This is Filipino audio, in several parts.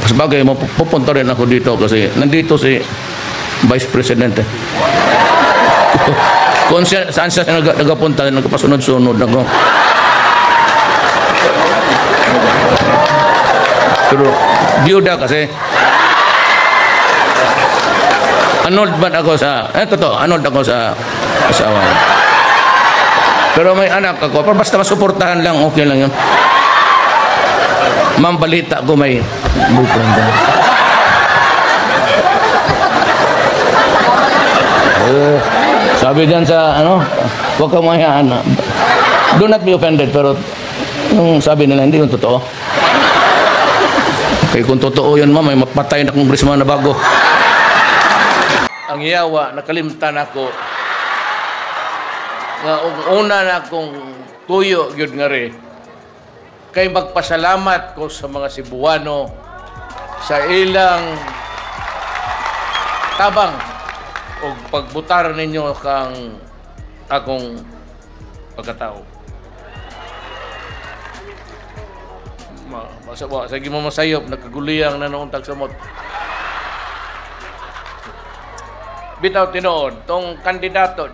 Sabagay, pupunta rin ako dito kasi nandito si Vice President. Kung saan siya nagapunta, nagpasunod-sunod ako. Pero, biyuda kasi. Annoyed man ako sa, annoyed ako sa asawa. Pero may anak ako, pero basta masuportahan lang, okay lang yun. Ma'am, balita ko may boyfriend ba? Sabi dyan sa, huwag kang mahiyaan. Do not be offended, pero yung sabi nila, hindi yung totoo. Kaya kung totoo yun, ma'am, may mapatay na kongresman na bago. Ang yawa, nakalimtan ako. Nga, una na akong tuyo, yun nga rin. Kay magpasalamat ko sa mga Cebuano sa ilang tabang o pagbutar ninyo kang akong pagkatao. Sige mo masayop, nagkaguliyang na noong tagsamot. Bitaw tinood, tong kandidato,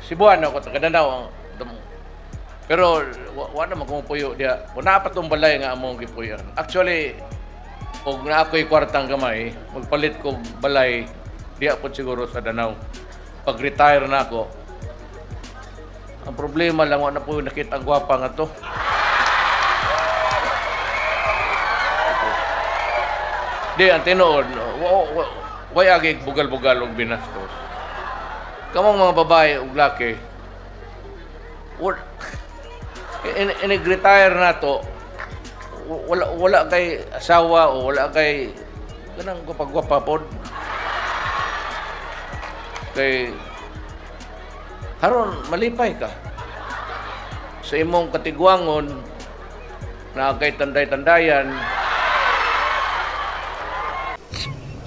Cebuano ko, taga-Danao, pero wala naman kumupuyo diya. Kung naapat tong balay nga among gipuyan. Actually, kung na ako'y kwartang gamay, magpalit ko balay, diya po siguro sa Danao. Pag-retire na ako, ang problema lang, wala na po nakita ang gwapa nga to. Di, ang tinood, way agig bugal-bugal og binastos. Kamong mga babae ug laki, retire na to, wala kay asawa o wala kay kanang kapagwapa pod. Kay haron malipay ka sa imong katigwangon na kay tanday-tandayan.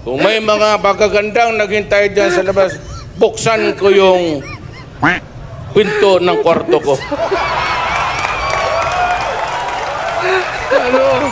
Kung may mga pagkagandang naghintay dyan sa labas, buksan ko yung pinto ng kwarto ko. Ano?